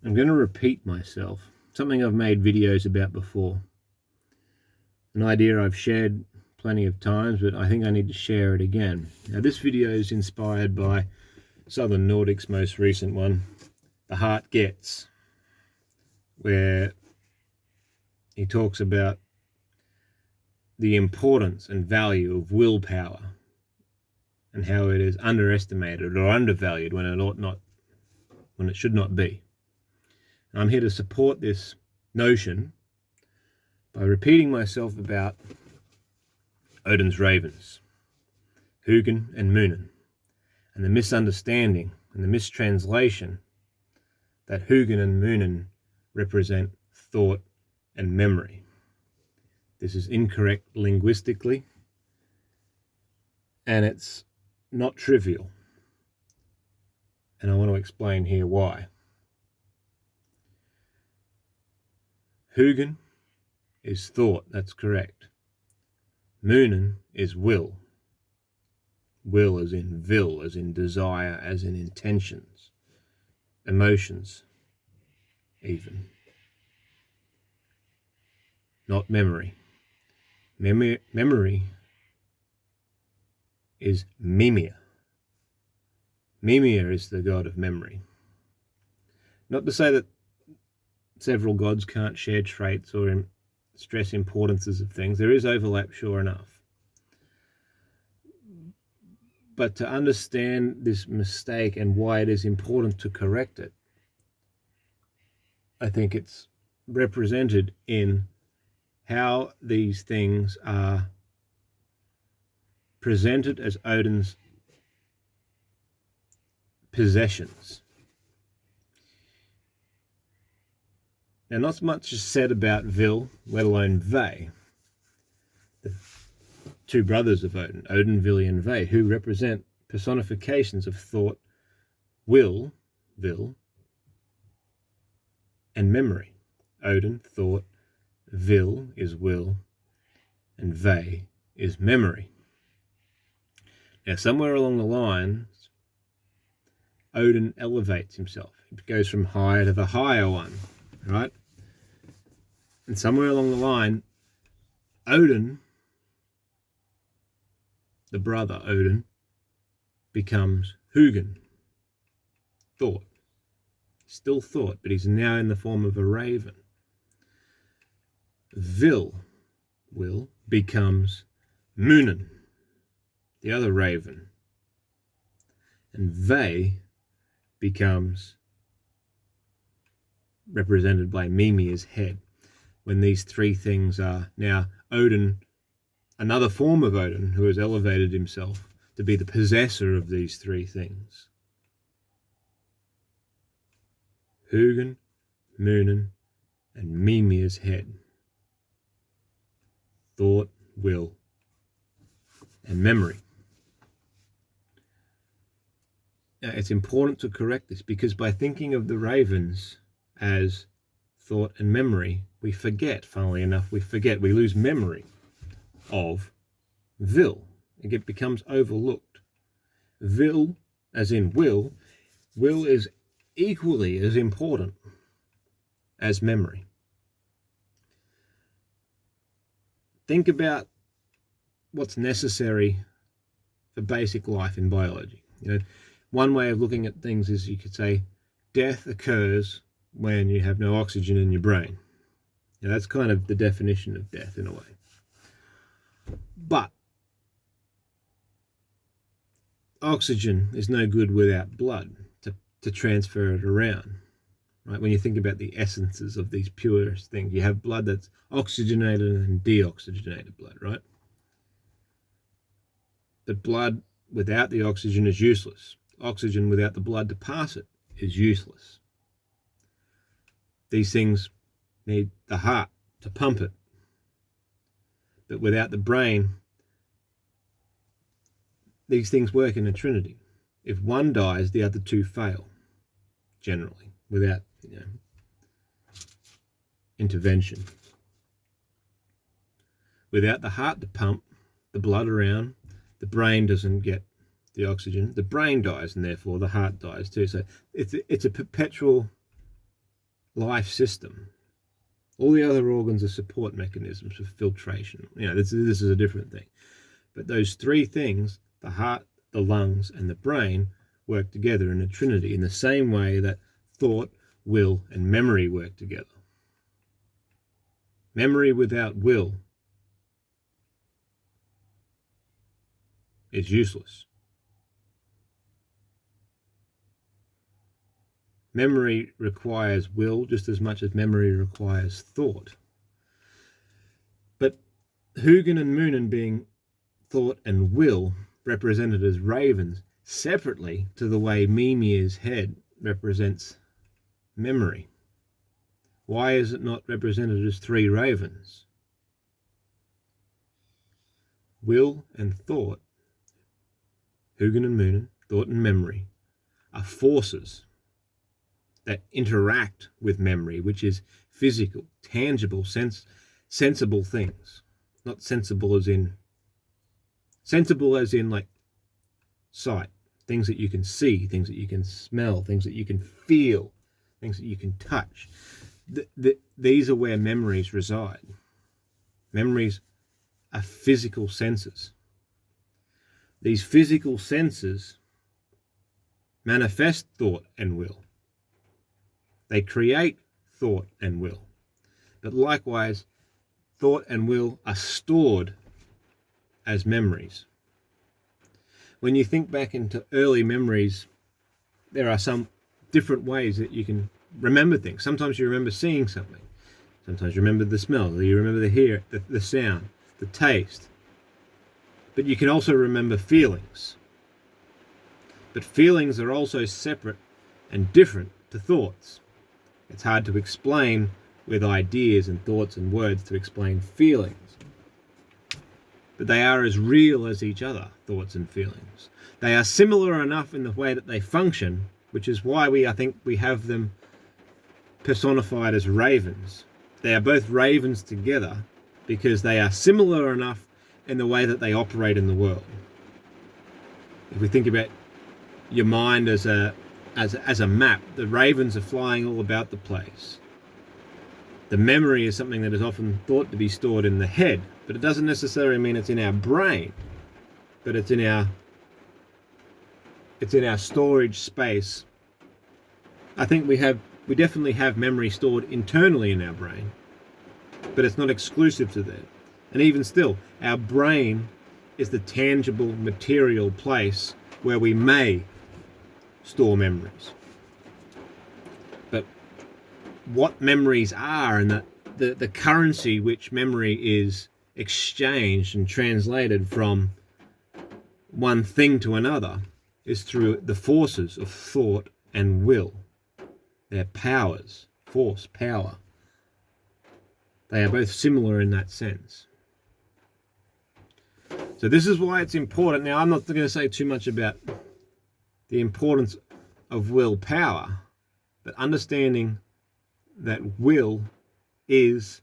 I'm going to repeat myself, something I've made videos about before, an idea I've shared plenty of times, but I think I need to share it again. Now, this video is inspired by Southern Nordic's most recent one, The Heart Gets, where he talks about the importance and value of willpower and how it is underestimated or undervalued when it should not be. And I'm here to support this notion by repeating myself about Odin's ravens, Hugin and Muninn, and the misunderstanding and the mistranslation that Hugin and Muninn represent thought and memory. This is incorrect linguistically, and it's not trivial. And I want to explain here why. Hugin is thought, that's correct. Muninn is will. Will as in vil, as in desire, as in intentions, emotions, even. Not memory. Memory is Mimir. Mimir is the god of memory. Not to say that several gods can't share traits or stress importances of things. There is overlap, sure enough. But to understand this mistake and why it is important to correct it, I think it's represented in how these things are presented as Odin's possessions. Now, not much is said about Vil, let alone Ve, the two brothers of Odin, Odin, Vili, and Ve, who represent personifications of thought, will, Vil, and memory. Odin, thought, Vil is will, and Ve is memory. Now, somewhere along the line, Odin elevates himself. He goes from higher to the higher one, right? And somewhere along the line, Odin, the brother Odin, becomes Hugin, thought. Still thought, but he's now in the form of a raven. Vil, will, becomes Muninn, the other raven. And Ve becomes represented by Mimir's head. When these three things are now Odin, another form of Odin who has elevated himself to be the possessor of these three things. Hugin, Muninn, and Mimir's head. Thought, will, and memory. Now, it's important to correct this because by thinking of the ravens as thought and memory, we forget, funnily enough, we lose memory of Vil. It becomes overlooked. Vil, as in will is equally as important as memory. Think about what's necessary for basic life in biology. One way of looking at things is you could say death occurs when you have no oxygen in your brain. That's kind of the definition of death in a way. But oxygen is no good without blood to transfer it around. Right? When you think about the essences of these purest things, you have blood that's oxygenated and deoxygenated blood, right? But blood without the oxygen is useless. Oxygen without the blood to pass it is useless. These things need the heart to pump it. But without the brain, these things work in a trinity. If one dies, the other two fail, generally, without intervention. Without the heart to pump the blood around, the brain doesn't get the oxygen. The brain dies, and therefore the heart dies too. So it's a perpetual life system. All the other organs are support mechanisms for filtration. This is a different thing. But those three things, the heart, the lungs, and the brain, work together in a trinity in the same way that thought, will, and memory work together. Memory without will is useless. Memory requires will just as much as memory requires thought. But Hugin and Muninn, being thought and will, represented as ravens, separately to the way Mimir's head represents memory. Why is it not represented as three ravens? Will and thought, Hugin and Muninn, thought and memory, are forces that interact with memory, which is physical, tangible, sensible things. Not sensible as in like sight, things that you can see, things that you can smell, things that you can feel, things that you can touch. These are where memories reside. Memories are physical senses. These physical senses manifest thought and will. They create thought and will. But likewise, thought and will are stored as memories. When you think back into early memories, there are some different ways that you can remember things. Sometimes you remember seeing something. Sometimes you remember the smell. You remember the sound, the taste. But you can also remember feelings. But feelings are also separate and different to thoughts. It's hard to explain with ideas and thoughts and words to explain feelings. But they are as real as each other, thoughts and feelings. They are similar enough in the way that they function, which is why I think we have them personified as ravens. They are both ravens together because they are similar enough in the way that they operate in the world. If we think about your mind as a map, the ravens are flying all about the place. The memory is something that is often thought to be stored in the head, but it doesn't necessarily mean it's in our brain, but it's in our storage space. I think we definitely have memory stored internally in our brain, but it's not exclusive to that. And even still, our brain is the tangible, material place where we may store memories. But what memories are and the currency which memory is exchanged and translated from one thing to another is through the forces of thought and will. They're powers, force, power. They are both similar in that sense. So this is why it's important. Now, I'm not going to say too much about the importance of willpower, but understanding that will is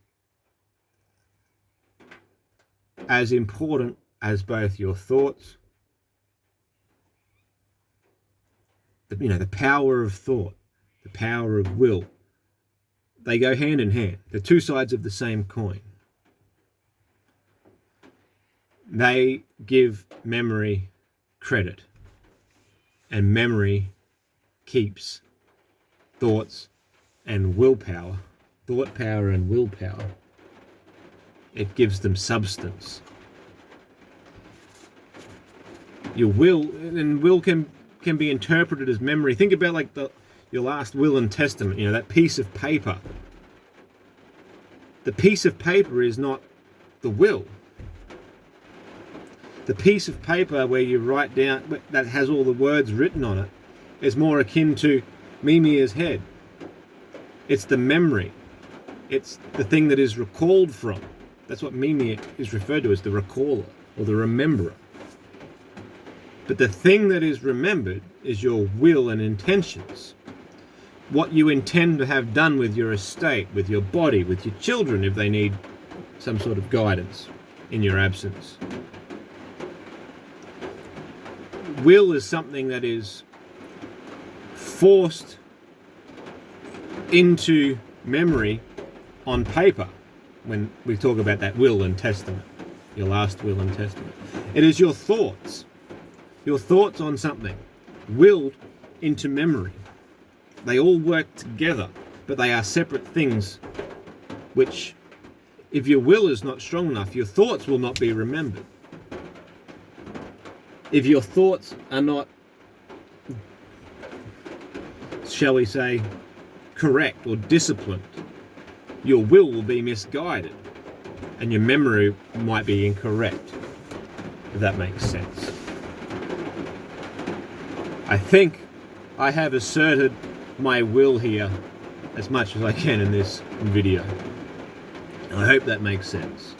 as important as both your thoughts, the power of thought, the power of will. They go hand in hand. They're two sides of the same coin. They give memory credit, and memory keeps thoughts and willpower, thought power and willpower. It gives them substance. Your will, and will can be interpreted as memory. Think about like your last will and testament, that piece of paper. The piece of paper is not the will. The piece of paper where you write down, that has all the words written on it, is more akin to Mimir's head. It's the memory. It's the thing that is recalled from. That's what Mimir is referred to as, the recaller or the rememberer. But the thing that is remembered is your will and intentions. What you intend to have done with your estate, with your body, with your children if they need some sort of guidance in your absence. Will is something that is forced into memory on paper when we talk about that will and testament, your last will and testament. It is your thoughts on something willed into memory. They all work together, but they are separate things, which, if your will is not strong enough, your thoughts will not be remembered. If your thoughts are not, shall we say, correct or disciplined, your will be misguided and your memory might be incorrect, if that makes sense. I think I have asserted my will here as much as I can in this video. I hope that makes sense.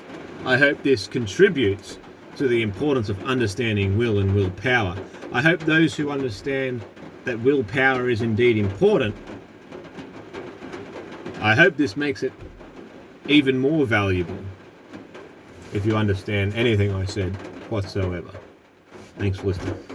I hope this contributes to the importance of understanding will and willpower. I hope those who understand that willpower is indeed important, I hope this makes it even more valuable if you understand anything I said whatsoever. Thanks for listening.